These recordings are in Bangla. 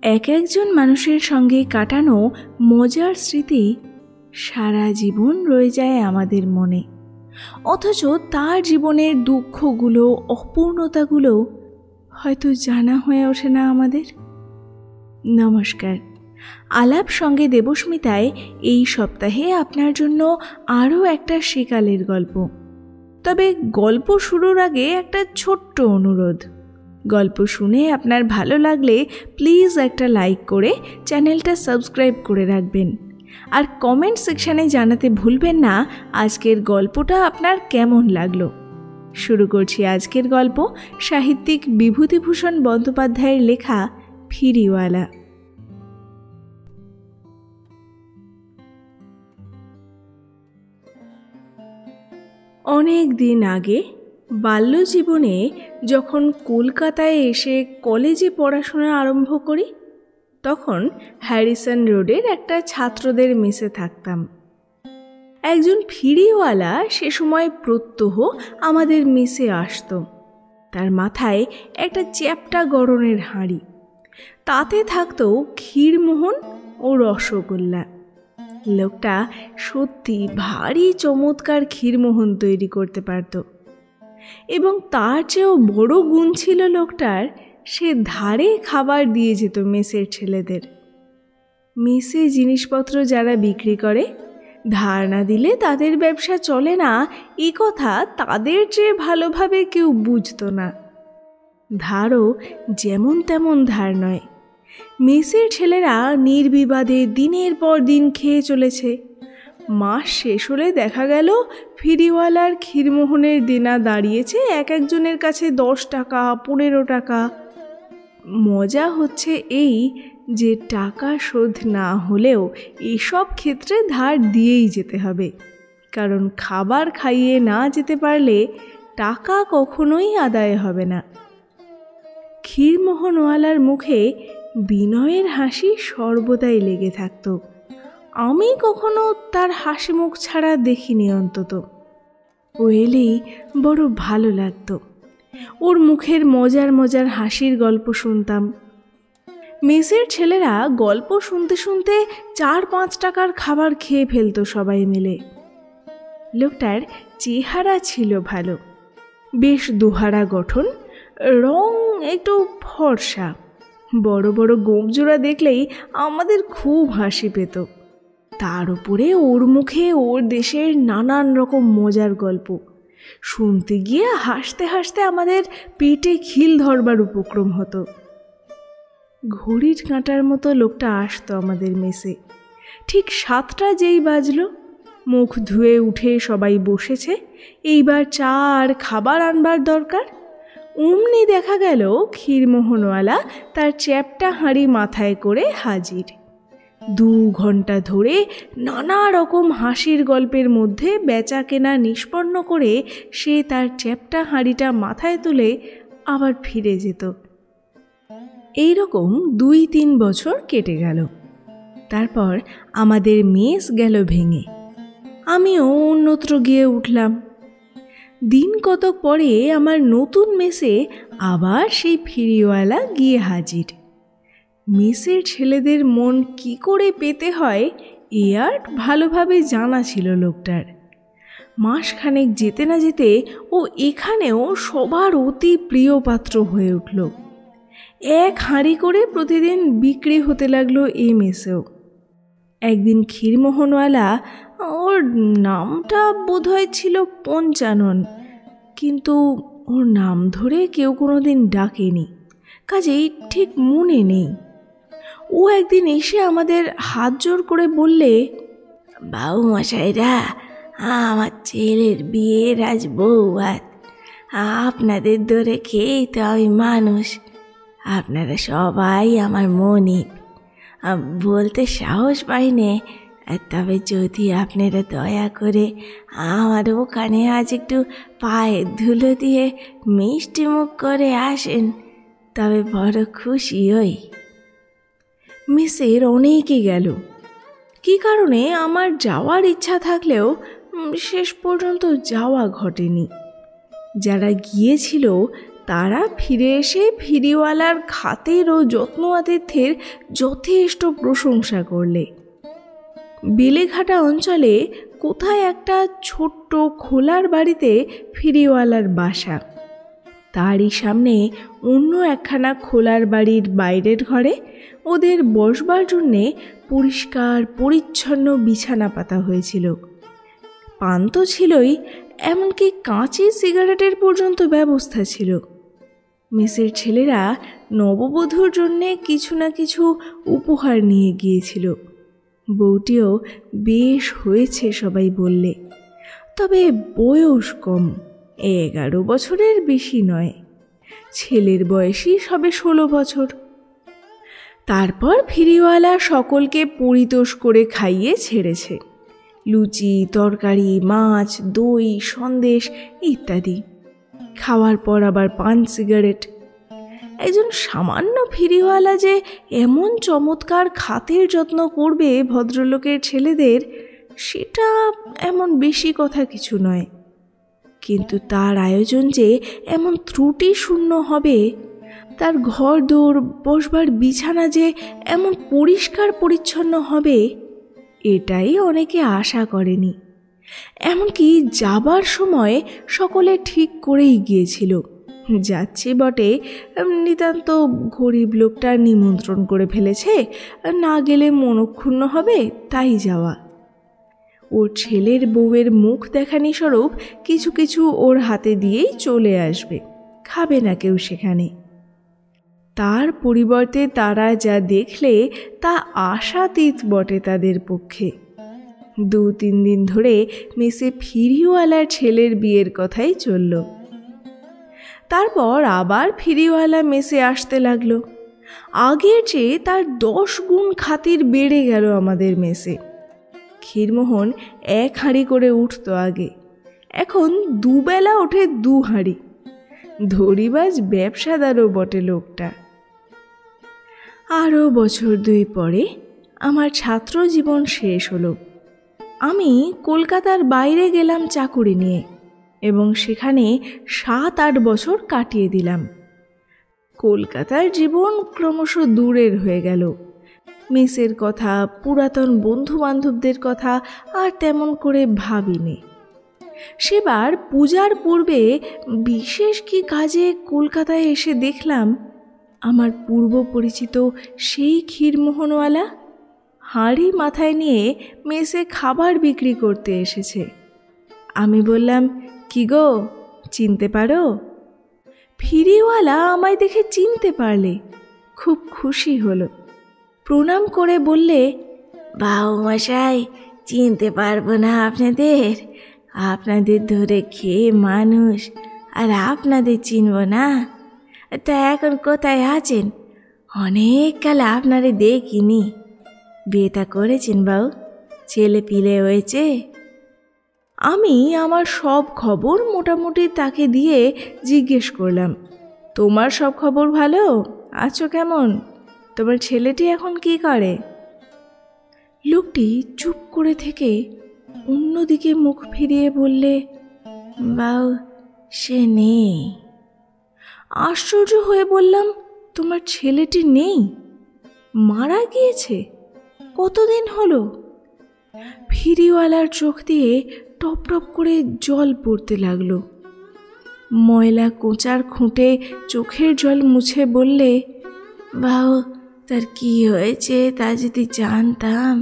এক একজন মানুষের সঙ্গে কাটানো মজার স্মৃতি সারা জীবন রয়ে যায় আমাদের মনে, অথচ তার জীবনের দুঃখগুলো, অপূর্ণতাগুলো হয়তো জানা হয়ে ওঠে না আমাদের। নমস্কার, আলাপ সঙ্গে দেবস্মিতায় এই সপ্তাহে আপনার জন্য আরও একটা সেকালের গল্প। তবে গল্প শুরুর আগে একটা ছোট্ট অনুরোধ, গল্প শুনে আপনার ভালো লাগলে প্লিজ একটা লাইক করে চ্যানেলটা সাবস্ক্রাইব করে রাখবেন, আর কমেন্ট সেকশানে জানাতে ভুলবেন না আজকের গল্পটা আপনার কেমন লাগলো। শুরু করছি আজকের গল্প, সাহিত্যিক বিভূতিভূষণ বন্দ্যোপাধ্যায়ের লেখা ফিরিওয়ালা। অনেক দিন আগে বাল্যজীবনে যখন কলকাতায় এসে কলেজে পড়াশোনা আরম্ভ করি, তখন হ্যারিসন রোডের একটা ছাত্রদের মেসে থাকতাম। একজন ফিরিওয়ালা সে সময় প্রত্যহ আমাদের মেসে আসতো। তার মাথায় একটা চ্যাপ্টা গড়নের হাঁড়ি, তাতে থাকতো ক্ষীরমোহন ও রসগোল্লা। লোকটা সত্যি ভারী চমৎকার ক্ষীরমোহন তৈরি করতে পারত, এবং তার চেয়েও বড় গুণ ছিল লোকটার, সে ধারে খাবার দিয়ে যেত মেসের ছেলেদের। মেসে জিনিসপত্র যারা বিক্রি করে, ধার না দিলে তাদের ব্যবসা চলে না, এই কথা তাদের চেয়ে ভালোভাবে কেউ বুঝত না। ধারও যেমন তেমন ধার নয়। মেসের ছেলেরা নির্বিবাদে দিনের পর দিন খেয়ে চলেছে। মাস শেষ হলে দেখা গেল ফিরিওয়ালার ক্ষীরমোহনের দেনা দাঁড়িয়েছে এক একজনের কাছে 10 টাকা, 15 টাকা। মজা হচ্ছে এই যে টাকা শোধ না হলেও এসব ক্ষেত্রে ধার দিয়েই যেতে হবে, কারণ খাবার খাইয়ে না যেতে পারলে টাকা কখনোই আদায় হবে না। ক্ষীরমোহনওয়ালার মুখে বিনয়ের হাসি সর্বদাই লেগে থাকত। আমি কখনো তার হাসি মুখ ছাড়া দেখিনি, অন্তত ও এলেই বড় ভালো লাগতো। ওর মুখের মজার মজার হাসির গল্প শুনতাম। মেসের ছেলেরা গল্প শুনতে শুনতে 4-5 টাকার খাবার খেয়ে ফেলতো সবাই মিলে। লোকটার চেহারা ছিল ভালো, বেশ দোহারা গঠন, রং একটু ফর্সা। বড় বড় গোঁপজোড়া দেখলেই আমাদের খুব হাসি পেত। তার উপরে ওর মুখে ওর দেশের নানান রকম মজার গল্প শুনতে গিয়ে হাসতে হাসতে আমাদের পেটে খিল ধরবার উপক্রম হতো। ঘড়ির কাঁটার মতো লোকটা আসতো আমাদের মেসে। ঠিক 7টা যেই বাজলো, মুখ ধুয়ে উঠে সবাই বসেছে, এইবার চা আর খাবার আনবার দরকার। অমনি দেখা গেল ক্ষীরমোহনওয়ালা তার চ্যাপ্টা হাঁড়ি মাথায় করে হাজির। 2 ঘন্টা ধরে নানা রকম হাসির গল্পের মধ্যে বেচা কেনা নিষ্পন্ন করে সে তার চ্যাপ্টা হাঁড়িটা মাথায় তুলে আবার ফিরে যেত। এইরকম 2-3 বছর কেটে গেল। তারপর আমাদের মেস গেল ভেঙে, আমিও অন্যত্র গিয়ে উঠলাম। দিন কতক পরে আমার নতুন মেসে আবার সেই ফিরিওয়ালা গিয়ে হাজির। মেসের ছেলেদের মন কি করে পেতে হয় এ আর ভালোভাবে জানা ছিল লোকটার। মাসখানেক যেতে না যেতে ও এখানেও সবার অতি প্রিয় পাত্র হয়ে উঠল। 1 হাঁড়ি করে প্রতিদিন বিক্রি হতে লাগলো এই মেসেও। একদিন ক্ষীরমোহনওয়ালা, ওর নামটা বোধহয় ছিল পঞ্চানন, কিন্তু ওর নাম ধরে কেউ কোনোদিন ডাকেনি, কাজেই ঠিক মনে নেই। ও একদিন এসে আমাদের হাত জোর করে বললে, বাবু মশাইরা, আমার ছেলের বিয়ের আজ বৌভাত, আপনাদের ধরে খেয়েই তো আমি মানুষ। আপনারা সবাই আমার মনিব। বলতে সাহস পাইনে, তবে যদি আপনারা দয়া করে আমার ওখানে আজ একটু পায়ের ধুলো দিয়ে মিষ্টি মুখ করে আসেন, তবে বড় খুশি হই। মেসের অনেকে গেল। কী কারণে আমার যাওয়ার ইচ্ছা থাকলেও শেষ পর্যন্ত যাওয়া ঘটেনি। যারা গিয়েছিল তারা ফিরে এসে ফিরিওয়ালার খাতির ও যত্ন আতিথ্যের যথেষ্ট প্রশংসা করলে। বেলেঘাটা অঞ্চলে কোথায় একটা ছোট্ট খোলার বাড়িতে ফিরিওয়ালার বাসা। তারই সামনে অন্য একখানা খোলার বাড়ির বাইরের ঘরে ওদের বসবার জন্যে পরিষ্কার পরিচ্ছন্ন বিছানা পাতা হয়েছিল। পান তো ছিলই, এমনকি কাঁচি সিগারেটের পর্যন্ত ব্যবস্থা ছিল। মেসের ছেলেরা নববধূর জন্যে কিছু না কিছু উপহার নিয়ে গিয়েছিল। বউটিও বেশ হয়েছে সবাই বললে, তবে বয়স কম, 11 বছরের বেশি নয়। ছেলের বয়সই সবে 16 বছর। তারপর ফিরিওয়ালা সকলকে পরিতোষ করে খাইয়ে ছেড়েছে। লুচি, তরকারি, মাছ, দই, সন্দেশ ইত্যাদি। খাওয়ার পর আবার পান, সিগারেট। একজন সামান্য ফিরিওয়ালা যে এমন চমৎকার খাতির যত্ন করবে ভদ্রলোকের ছেলেদের, সেটা এমন বেশি কথা কিছু নয়। কিন্তু তার আয়োজন যে এমন ত্রুটি শূন্য হবে, তার ঘর দোর বসবার বিছানা যে এমন পরিষ্কার পরিচ্ছন্ন হবে, এটাই অনেকে আশা করেনি। এমনকি যাবার সময় সকলে ঠিক করেই গিয়েছিল, যাচ্ছি বটে, নিতান্ত গরিব লোকটা নিমন্ত্রণ করে ফেলেছে, না গেলে মনক্ষুণ্ণ হবে, তাই যাওয়া। ওর ছেলের বউয়ের মুখ দেখানি স্বরূপ কিছু কিছু ওর হাতে দিয়েই চলে আসবে, খাবে না কেউ সেখানে। তার পরিবর্তে তারা যা দেখলে তা আশাতীত বটে তাদের পক্ষে। 2-3 দিন ধরে মেসে ফিরিওয়ালার ছেলের বিয়ের কথাই চলল। তারপর আবার ফিরিওয়ালা মেসে আসতে লাগলো। আগের চেয়ে তার 10 গুণ খাতির বেড়ে গেল আমাদের মেসে। ক্ষীরমোহন 1 হাঁড়ি করে উঠত আগে, এখন 2 বেলা ওঠে 2 হাঁড়ি। ধরিবাজ ব্যবসাদারও বটে লোকটা। আরও বছর 2 পরে আমার ছাত্র জীবন শেষ হলো। আমি কলকাতার বাইরে গেলাম চাকুরি নিয়ে এবং সেখানে 7-8 বছর কাটিয়ে দিলাম। কলকাতার জীবন ক্রমশ দূরের হয়ে গেল। মেসের কথা, পুরাতন বন্ধু বান্ধবদের কথা আর তেমন করে ভাবিনি। সেবার পূজার পূর্বে বিশেষ কি কাজে কলকাতায় এসে দেখলাম আমার পূর্ব পরিচিত সেই ক্ষীরমোহনওয়ালা হাঁড়ি মাথায় নিয়ে মেসে খাবার বিক্রি করতে এসেছে। আমি বললাম, কি গো, চিনতে পারো? ফিরিওয়ালা আমায় দেখে চিনতে পারলে, খুব খুশি হলো। প্রণাম করে বললে, বাউ মশাই, চিনতে পারবো না আপনাদের? আপনাদের ধরে খেয়ে মানুষ, আর আপনাদের চিনব না? তা এখন কোথায় আছেন? অনেক কাল আপনারে দেখিনি। বিয়েটা করেছেন বাবু? ছেলে পিলে হয়েছে? আমি আমার সব খবর মোটামুটি তাকে দিয়ে জিজ্ঞেস করলাম, তোমার সব খবর ভালো? আছো কেমন? তোমার ছেলেটি এখন কি করে? লোকটি চুপ করে থেকে অন্যদিকে মুখ ফিরিয়ে বললে, বাউ, সে নেই। আশ্চর্য হয়ে বললাম, তোমার ছেলেটি নেই? মারা গিয়েছে? কতদিন হলো? ফিরিওয়ালার চোখ দিয়ে টপ টপ করে জল পড়তে লাগলো। ময়লা কোঁচার খুঁটে চোখের জল মুছে বললে, বাউ, তার কি হয়েছে তা যদি জানতাম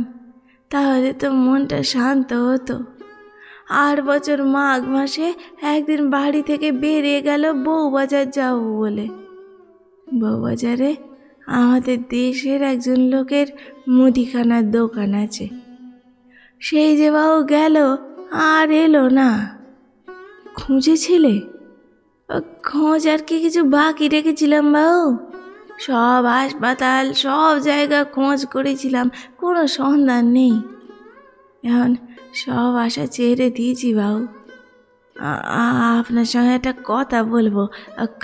তাহলে তো মনটা শান্ত হতো। 8 বছর মাঘ মাসে একদিন বাড়ি থেকে বেরিয়ে গেল বউবাজার যাও বলে। বউবাজারে আমাদের দেশের একজন লোকের মুদিখানার দোকান আছে। সেই যে বাবু গেল আর এলো না। খুঁজেছিলে? খোঁজ আর কি কিছু বাকি রেখেছিলাম বাবু? সব হাসপাতাল, সব জায়গা খোঁজ করেছিলাম, কোনো সন্ধান নেই। এখন সব আশা ছেড়ে দিয়েছি বাবু। আপনার সঙ্গে একটা কথা বলবো,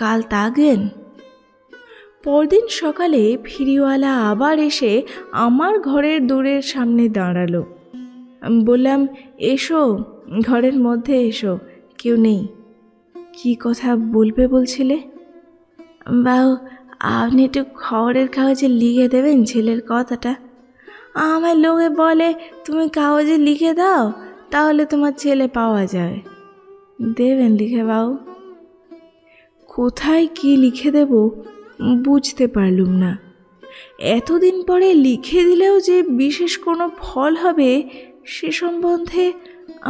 কাল থাকবেন? পরদিন সকালে ফিরিওয়ালা আবার এসে আমার ঘরের দোরের সামনে দাঁড়ালো। বললাম, এসো, ঘরের মধ্যে এসো, কেউ নেই। কি কথা বলবে বলছিলে? বাবু, আপনি একটু খবরের কাগজে লিখে দেবেন ছেলের কথাটা। আমার লোকে বলে তুমি কাগজে লিখে দাও, তাহলে তোমার ছেলে পাওয়া যাবে। দেবেন লিখে বাবু? কোথায় কি লিখে দেব বুঝতে পারলুম না। এতদিন পরে লিখে দিলেও যে বিশেষ কোনো ফল হবে সে সম্বন্ধে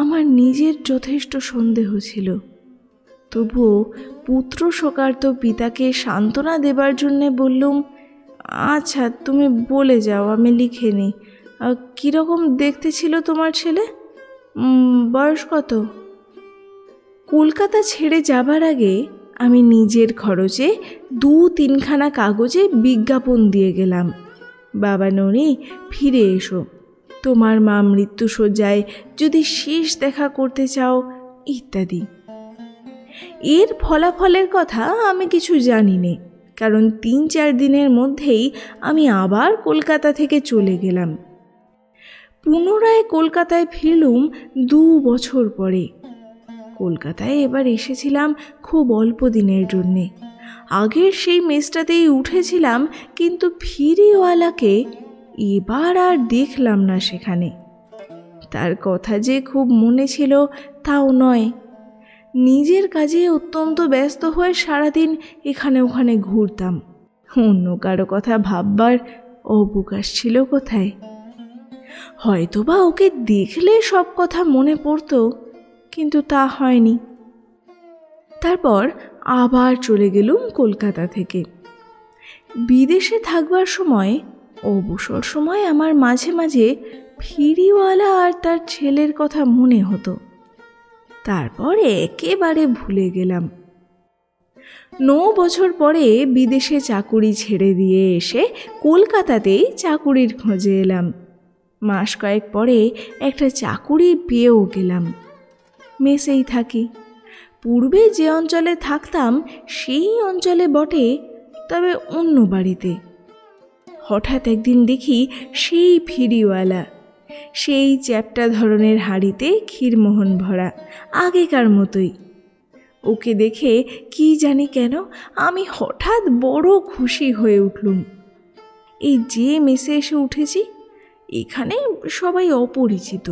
আমার নিজের যথেষ্ট সন্দেহ ছিল। তবুও পুত্র শোকার্ত পিতাকে সান্ত্বনা দেবার জন্যে বললুম, আচ্ছা তুমি বলে যাও, আমি লিখে নিই। কীরকম দেখতে ছিল তোমার ছেলে? বয়স কত? কলকাতা ছেড়ে যাবার আগে আমি নিজের খরচে 2-3খানা কাগজে বিজ্ঞাপন দিয়ে গেলাম, বাবা ননি ফিরে এসো, তোমার মা মৃত্যুশয্যায় যদি শেষ দেখা করতে চাও, ইত্যাদি। এর ফলাফলের কথা আমি কিছু জানি নে, কারণ 3-4 দিনের মধ্যেই আমি আবার কলকাতা থেকে চলে গেলাম। পুনরায় কলকাতায় ফিরলুম 2 বছর পরে। কলকাতায় এবার এসেছিলাম খুব অল্প দিনের জন্যে। আগের সেই মেসটাতেই উঠেছিলাম, কিন্তু ফিরিওয়ালাকে এবার আর দেখলাম না সেখানে। তার কথা যে খুব মনে ছিল তাও নয়। নিজের কাজে অত্যন্ত ব্যস্ত হয়ে সারাদিন এখানে ওখানে ঘুরতাম। অন্য কারো কথা ভাববার অবকাশ ছিল কোথায়? হয়তোবা ওকে দেখলে সব কথা মনে পড়তো, কিন্তু তা হয়নি। তারপর আবার চলে গেলুম কলকাতা থেকে। বিদেশে থাকবার সময়, অবসর সময় আমার মাঝে মাঝে ফিরিওয়ালা আর তার ছেলের কথা মনে হতো। তারপর একেবারে ভুলে গেলাম। 9 বছর পরে বিদেশে চাকুরি ছেড়ে দিয়ে এসে কলকাতাতেই চাকুরির খোঁজে এলাম। মাস কয়েক পরে একটা চাকুরি পেয়েও গেলাম। মেসেই থাকি। পূর্বে যে অঞ্চলে থাকতাম সেই অঞ্চলে বটে, তবে অন্য বাড়িতে। হঠাৎ একদিন দেখি সেই ফিরিওয়ালা, সেই চ্যাপ্টা ধরনের হাঁড়িতে ক্ষীরমোহন ভরা, আগেকার মতোই। ওকে দেখে কি জানি কেন আমি হঠাৎ বড় খুশি হয়ে উঠলুম। এই যে মেসে এসে উঠেছি, এখানে সবাই অপরিচিত।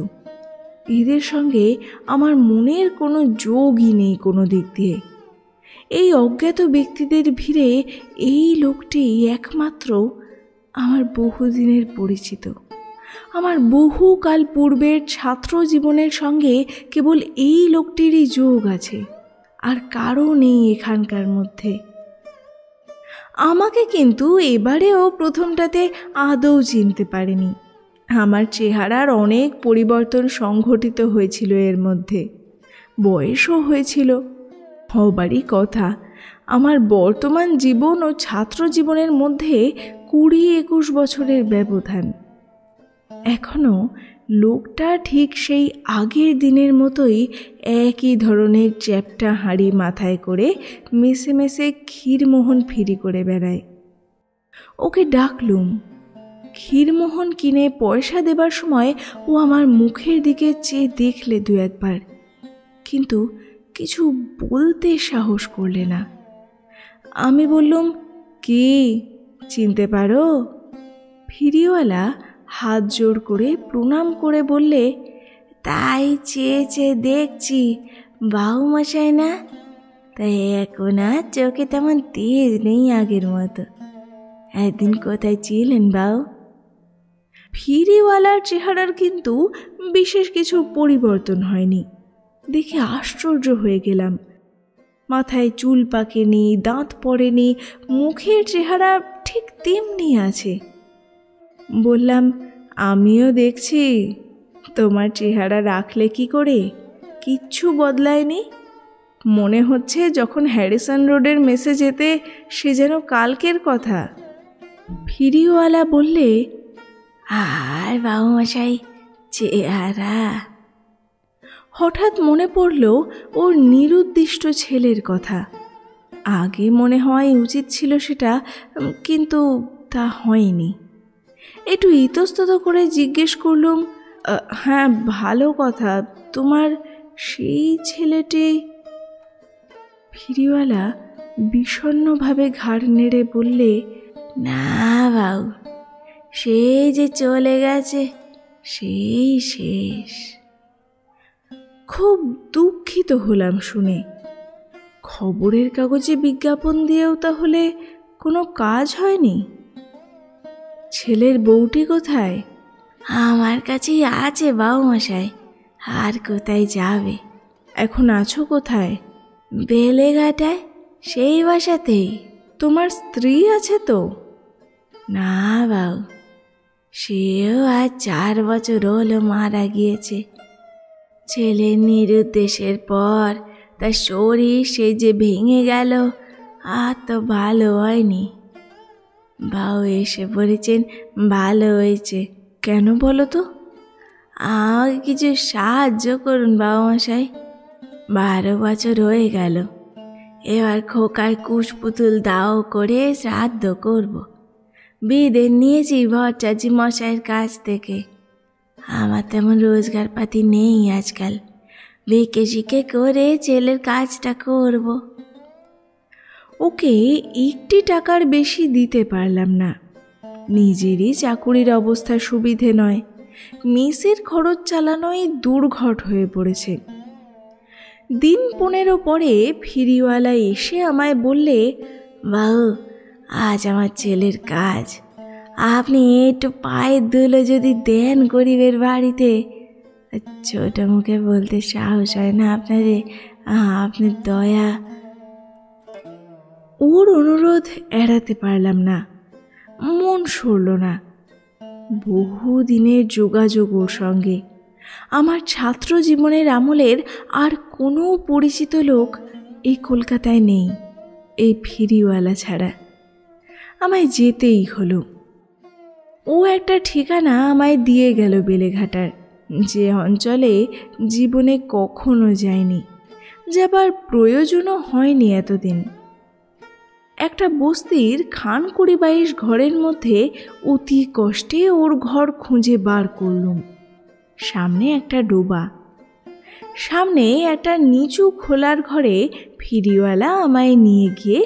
এদের সঙ্গে আমার মনের কোনো যোগই নেই কোনো দিক দিয়ে। এই অজ্ঞাত ব্যক্তিদের ভিড়ে এই লোকটি একমাত্র আমার বহুদিনের পরিচিত। আমার বহুকাল পূর্বের ছাত্র জীবনের সঙ্গে কেবল এই লোকটিরই যোগ আছে, আর কারও নেই এখানকার মধ্যে। আমাকে কিন্তু এবারেও প্রথমটাতে আদৌ চিনতে পারেনি। আমার চেহারার অনেক পরিবর্তন সংঘটিত হয়েছিল এর মধ্যে। বয়সও হয়েছিল। হবারই কথা, আমার বর্তমান জীবন ও ছাত্র জীবনের মধ্যে 20-21 বছরের ব্যবধান। এখনও লোকটা ঠিক সেই আগের দিনের মতোই একই ধরনের চ্যাপ্টা হাঁড়ি মাথায় করে মেসে মেসে ক্ষীরমোহন ফিরি করে বেড়ায়। ওকে ডাকলুম। ক্ষীরমোহন কিনে পয়সা দেবার সময় ও আমার মুখের দিকে চেয়ে দেখলে 2-1 বার, কিন্তু কিছু বলতে সাহস করলে না। আমি বললুম, কি চিনতে পারো? ফিরিওয়ালা হাত জোড় করে প্রণাম করে বললে, তাই চেয়ে চেয়ে দেখছি, বাবুমশাই না? তাই এখন আর চোখে তেমন তেজ নেই আগের মতো। একদিন কোথায় ছিলেন বাবু? ফিরিওয়ালার চেহারার কিন্তু বিশেষ কিছু পরিবর্তন হয়নি। দেখে আশ্চর্য হয়ে গেলাম। মাথায় চুল পাকেনি, দাঁত পড়েনি, মুখের চেহারা ঠিক তেমনি আছে। বললাম, আমিও দেখছি। তোমার চেহারা রাখলে কি করে? কিচ্ছু বদলায়নি। মনে হচ্ছে যখন হ্যারিসন রোডের মেসে যেতে সে যেন কালকের কথা। ফিরিওয়ালা বললে, আর বাবুমশাই চেহারা। হঠাৎ মনে পড়ল ওর নিরুদ্দিষ্ট ছেলের কথা। আগে মনে হয় উচিত ছিল সেটা, কিন্তু তা হয়নি। একটু ইতস্তত করে জিজ্ঞেস করলুম, হ্যাঁ ভালো কথা, তোমার সেই ছেলেটি? ফিরিওয়ালা বিষণ্ণভাবে ঘাড় নেড়ে বললে, না বাবু, সে যে চলে গেছে সেই শেষ। খুব দুঃখিত হলাম শুনে। খবরের কাগজে বিজ্ঞাপন দিয়েও তাহলে কোনো কাজ হয়নি? ছেলের বউটি কোথায়? আমার কাছেই আছে বাবুমশাই, আর কোথায় যাবে? এখন আছো কোথায়? বেলেঘাটায়, সেই বাসাতেই। তোমার স্ত্রী আছে তো? না বাবু, সেও আজ 4 বছর হলো মারা গিয়েছে। ছেলের নিরুদ্দেশের পর তার শরীর সে যে ভেঙে গেল, আর তো ভালো হয়নি। বাবু এসে পড়েছেন, ভালো হয়েছে। কেন বলো তো? আমাকে কিছু সাহায্য করুন বাবুমশাই। 12 বছর হয়ে গেল, এবার খোকার কুশপুতুল দাও করে শ্রাদ্ধ করব। বিদেন নিয়েছি ভট্টাচার্য মশাইয়ের কাছ থেকে। আমার তেমন রোজগার পাতি নেই আজকাল, ভিকে শিখে করে ছেলের কাজটা করব। ওকে একটি টাকার বেশি দিতে পারলাম না। নিজেরই চাকুরির অবস্থা সুবিধে নয়, মেসের খরচ চালানোই দুর্ঘট হয়ে পড়েছে। দিন 15 পরে ফিরিওয়ালা এসে আমায় বললে, বাবু, আজ আমার ছেলের কাজ, আপনি একটু পায়ের ধুলো যদি দেন গরিবের বাড়িতে। ছোট মুখে বলতে সাহস হয় না আপনাদের, আপনার দয়া। ওর অনুরোধ এড়াতে পারলাম না, মন সরল না। বহুদিনের যোগাযোগ ওর সঙ্গে। আমার ছাত্র জীবনের আমলের আর কোনো পরিচিত লোক এই কলকাতায় নেই, এই ফিরিওয়ালা ছাড়া। আমায় যেতেই হলো। ও একটা ঠিকানা আমায় দিয়ে গেল বেলেঘাটার, যে অঞ্চলে জীবনে কখনো যায়নি, যাবার প্রয়োজনও হয়নি এতদিন। একটা বস্তির 22 ঘরের মধ্যে অতি কষ্টে ওর ঘর খুঁজে বার করলুম। সামনে একটা ডোবা, সামনে একটা নিচু খোলার ঘরে ফিরিওয়ালা আমায় নিয়ে গিয়ে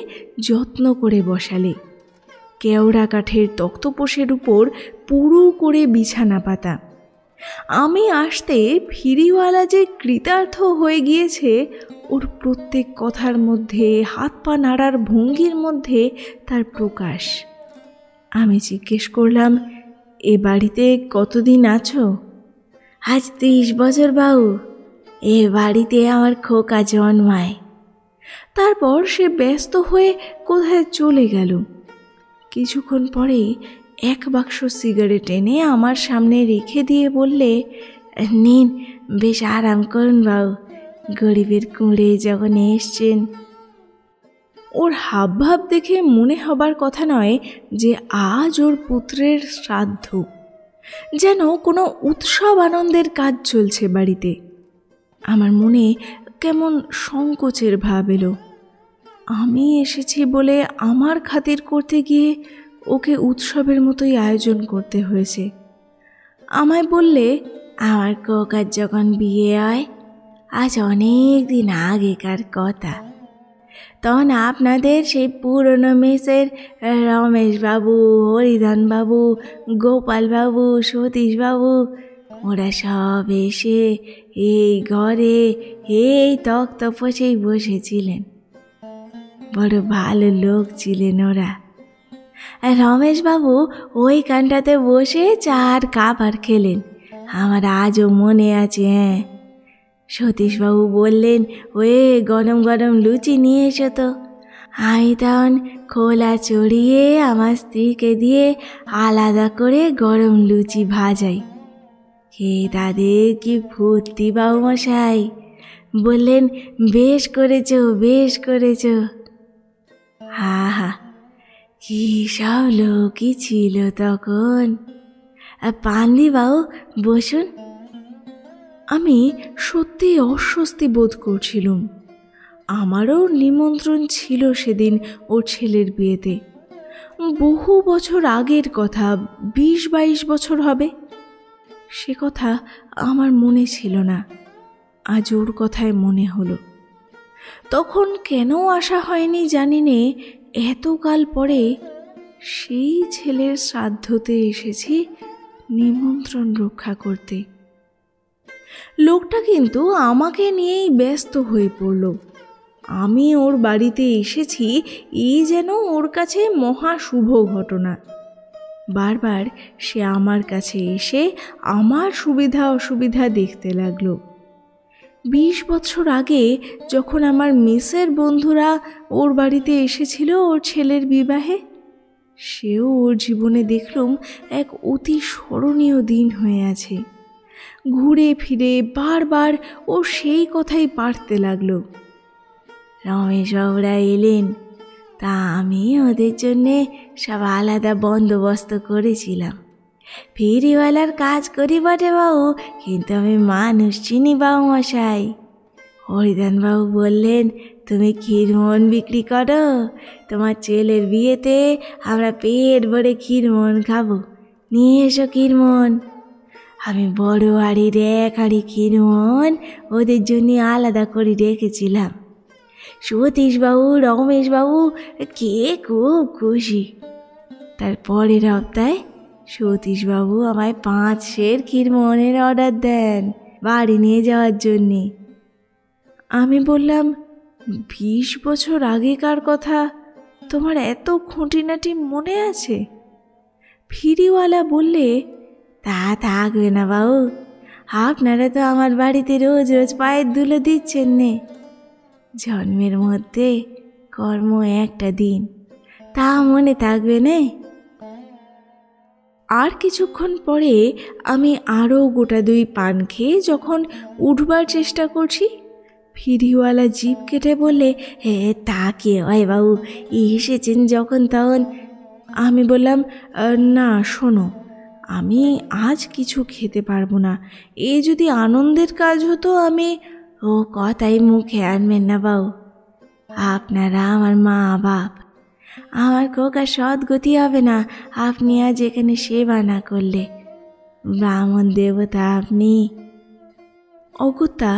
যত্ন করে বসালে। কেওড়া কাঠের তক্তপোষের উপর পুরু করে বিছানা পাতা। আমি আসতে ফিরিওয়ালা যে কৃতার্থ হয়ে গিয়েছে, ওর প্রত্যেক কথার মধ্যে, হাত পা নাড়ার ভঙ্গির মধ্যে তার প্রকাশ। আমি জিজ্ঞেস করলাম, এ বাড়িতে কতদিন আছো? আজ 30 বছর বাবু, এ বাড়িতে আমার খোকা জন্মায়। তারপর সে ব্যস্ত হয়ে কোথায় চলে গেল। কিছুক্ষণ পরে 1 বাক্স সিগারেট এনে আমার সামনে রেখে দিয়ে বললে, নিন, বেশ আরাম করুন বাবু, গরিবের কুঁড়ে যখন এসছেন। ওর হাবভাব দেখে মনে হবার কথা নয় যে আজ ওর পুত্রের শ্রাদ্ধ, যেন কোনো উৎসব আনন্দের কাজ চলছে বাড়িতে। আমার মনে কেমন সংকোচের ভাব এলো। আমি এসেছি বলে আমার খাতির করতে গিয়ে ওকে উৎসবের মতোই আয়োজন করতে হয়েছে। আমায় বললে, আমার খোকার যখন বিয়ে হয়, আজ অনেক দিন আগেকার কথা, তখন আপনাদের সেই পুরনো মেসের রমেশবাবু, হরিধনবাবু, গোপালবাবু, সতীশবাবু, ওরা সব এসে এই ঘরে এই তক্তপোষেই বসেছিলেন। বড় ভালো লোক ছিলেন ওরা। রমেশবাবু ওইখানটাতে বসে 4 খাবার খেলেন, আমার আজও মনে আছে। সতীশবাবু বললেন, ওয়ে গরম গরম লুচি নিয়ে এসো তো। আমি তখন খোলা চড়িয়ে আমার স্ত্রীকে দিয়ে আলাদা করে গরম লুচি ভাজাই। খেয়ে তাদের কি ফুর্তি বাবুমশাই! বললেন, বেশ করেছ, বেশ করেছ। হা হা, কি সব লোকই ছিল তখন। পান্দি বাবু, বসুন। আমি সত্যি অস্বস্তি বোধ করছিলুম। আমারও নিমন্ত্রণ ছিল সেদিন ওর ছেলের বিয়েতে। বহু বছর আগের কথা, 20-22 বছর হবে। সে কথা আমার মনে ছিল না, আজ ওর কথায় মনে হলো। তখন কেন আসা হয়নি জানি নে, এতকাল পরে সেই ছেলের শ্রাদ্ধতে এসেছি নিমন্ত্রণ রক্ষা করতে। লোকটা কিন্তু আমাকে নিয়েই ব্যস্ত হয়ে পড়ল। আমি ওর বাড়িতে এসেছি এই যেন ওর কাছে মহা শুভ ঘটনা। বারবার সে আমার কাছে এসে আমার সুবিধা অসুবিধা দেখতে লাগলো। 20 বছর আগে যখন আমার মেসের বন্ধুরা ওর বাড়িতে এসেছিল ওর ছেলের বিবাহে, সেও ওর জীবনে দেখলুম এক অতি স্মরণীয় দিন হয়ে আছে। ঘুরে ফিরে বারবার ও সেই কথাই পাড়তে লাগলো। রমেশবাবুরা এলেন, তা আমি ওদের জন্যে সব আলাদা বন্দোবস্ত করেছিলাম। ফেরিওয়ালার কাজ করি বটে বাবু, কিন্তু আমি মানুষ চিনি বাবু মশাই। হরিদানবাবু বললেন, তুমি ক্ষীরমোহন বিক্রি করো, তোমার ছেলের বিয়েতে আমরা পেট ভরে ক্ষীরমোহন খাবো, নিয়ে এসো ক্ষীরমোহন। আমি বড় হাড়ির 1 হাড়ি ক্ষীরমোহন ওদের জন্য আলাদা করে রেখেছিলাম। সতীশবাবু, রমেশবাবু কে খুব খুশি। তার পরের সপ্তাহে সতীশবাবু আমায় 5 সের ক্ষীরমোহনের অর্ডার দেন বাড়ি নিয়ে যাওয়ার জন্যে। আমি বললাম, 20 বছর আগেকার কথা তোমার এত খুঁটিনাটি মনে আছে? ফিরিওয়ালা বললে, তা থাকবে না বাবু, আপনারা তো আমার বাড়িতে রোজ রোজ পায়ের ধুলো দিচ্ছেন নে। জন্মের মধ্যে কর্ম একটা দিন, তা মনে থাকবে নে। আর কিছুক্ষণ পরে আমি আরও গোটা 2 পান খেয়ে যখন উঠবার চেষ্টা করছি, ফিরিওয়ালা জিভ কেটে বললে, হে তা কে হয় বাবু, এসেছেন যখন তখন। আমি বললাম, না শোনো, আমি আজ কিছু খেতে পারবো না। এ যদি আনন্দের কাজ হতো আমি... ও কথাই মুখে আনবেন না বাবু, আপনারা আমার মা বাপ। আমার খোকার সদ্গতি হবে না আপনি আজ এখানে সেবা না করলে। ব্রাহ্মণ দেবতা আপনি। অগত্যা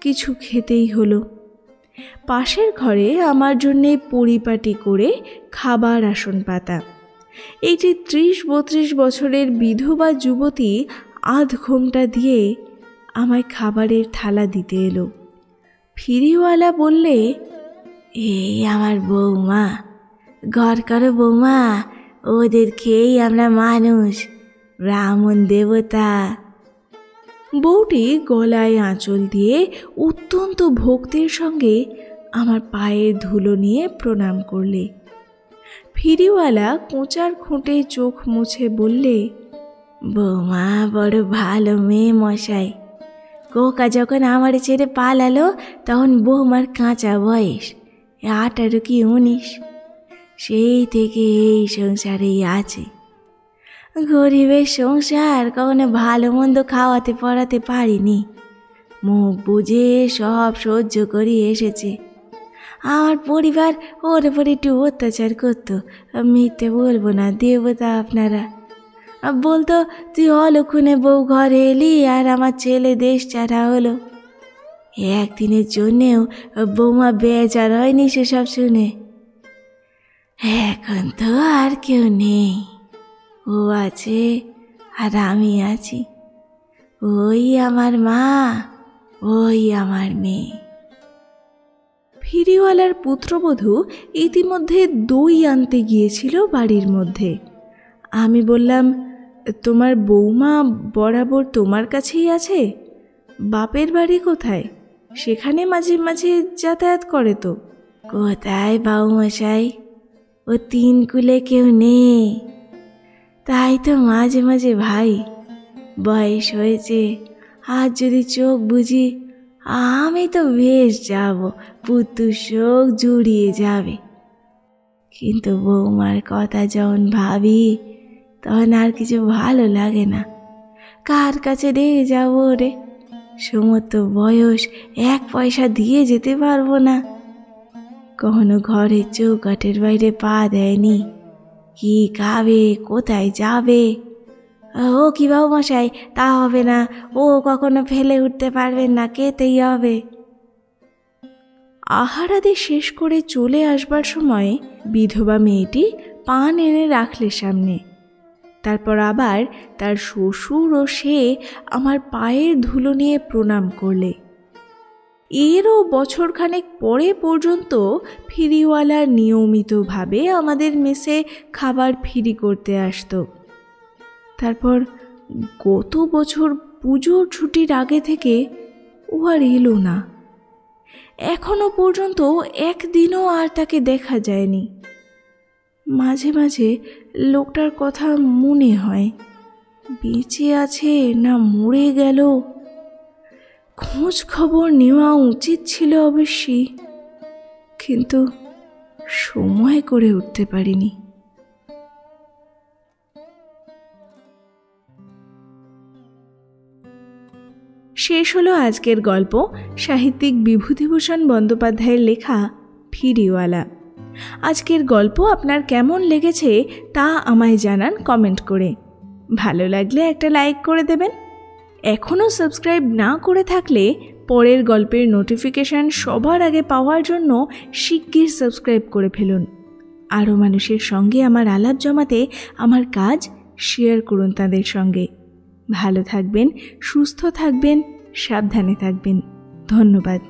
কিছু খেতেই হলো। পাশের ঘরে আমার জন্যে পরিপাটি করে খাবার আসন পাতা। এইটি 30-32 বছরের বিধবা যুবতী আধ ঘোমটা দিয়ে আমায় খাবারের থালা দিতে এলো। ফিরিওয়ালা বললে, এই আমার বৌমা, ঘর করো বৌমা, ওদের খেয়েই আমরা মানুষ, ব্রাহ্মণ দেবতা। বউটি গলায় আঁচল দিয়ে অত্যন্ত ভক্তির সঙ্গে আমার পায়ের ধুলো নিয়ে প্রণাম করলে। ফিরিওয়ালা কোঁচার খুঁটে চোখ মুছে বললে, বৌমা বড় ভালো মেয়ে মশাই। কোকা যখন আমার ছেড়ে পালালো তখন বৌমার কাঁচা বয়স 18 কি 19, সেই থেকে এই সংসারেই আছে। গরিবের সংসার, কখনো ভালো মন্দ খাওয়াতে পড়াতে পারিনি, মুখ বুঝে সব সহ্য করে এসেছে। আমার পরিবার ওর উপর একটু অত্যাচার করতো, মিথ্যে বলবো না, দেবতা আপনারা। বলতো, তুই অলক্ষণে বউ ঘরে এলি আর আমার ছেলে দেশ ছাড়া হলো। একদিনের জন্যেও বৌমা বেচার হয়নি সেসব শুনে। এখন তো আর কেউ নেই, ও আছে আর আমি আছি। ওই আমার মা, ওই আমার মেয়ে। ফিরিওয়ালার পুত্রবধূ ইতিমধ্যে দই আনতে গিয়েছিল বাড়ির মধ্যে। আমি বললাম, তোমার বৌমা বরাবর তোমার কাছেই আছে? বাপের বাড়ি কোথায়? সেখানে মাঝে মাঝে যাতায়াত করে তো? কোথায় বাবুমশাই, ও 3 কুলে কেউ নেই, তাই তো মাঝে মাঝে ভাই। বয়স হয়েছে, আজ যদি চোখ বুঝি আমি তো বেশ যাব, পুতুর শোক জুড়িয়ে যাবে। কিন্তু বৌমার কথা যখন ভাবি তখন আর কিছু ভালো লাগে না। কার কাছে রেখে যাবো রে? সমস্ত বয়স 1 পয়সা দিয়ে যেতে পারবো না। কখনো ঘরের চৌকাঠের বাইরে পা দেয়নি। কি খাবে, কোথায় যাবে? ও কি বাবু মশাই, তা হবে না, ও কখনো ফেলে উঠতে পারবেন না, খেতেই হবে। আহারাদি শেষ করে চলে আসবার সময় বিধবা মেয়েটি পান এনে রাখলে সামনে। তারপর আবার তার শ্বশুর ও সে আমার পায়ের ধুলো নিয়ে প্রণাম করলে। এরও বছরখানেক পরে পর্যন্ত ফিরিওয়ালা নিয়মিতভাবে আমাদের মেসে খাবার ফিরি করতে আসতো। তারপর গত বছর পুজোর ছুটির আগে থেকে ও আর এলো না। এখনো পর্যন্ত একদিনও আর তাকে দেখা যায়নি। মাঝে মাঝে লোকটার কথা মনে হয়, বেঁচে আছে না মরে গেল। খোঁজ খবর নেওয়া উচিত ছিল অবশ্যই, কিন্তু সময় করে উঠতে পারিনি। শেষ হলো আজকের গল্প, সাহিত্যিক বিভূতিভূষণ বন্দ্যোপাধ্যায়ের লেখা ফিরিওয়ালা। আজকের গল্প আপনার কেমন লেগেছে তা আমায় জানান কমেন্ট করে। ভালো লাগলে একটা লাইক করে দেবেন। এখনও সাবস্ক্রাইব না করে থাকলে পরের গল্পের নোটিফিকেশান সবার আগে পাওয়ার জন্য শিগগির সাবস্ক্রাইব করে ফেলুন। আরও মানুষের সঙ্গে আমার আলাপ জমাতে আমার কাজ শেয়ার করুন তাদের সঙ্গে। ভালো থাকবেন, সুস্থ থাকবেন, সাবধানে থাকবেন। ধন্যবাদ।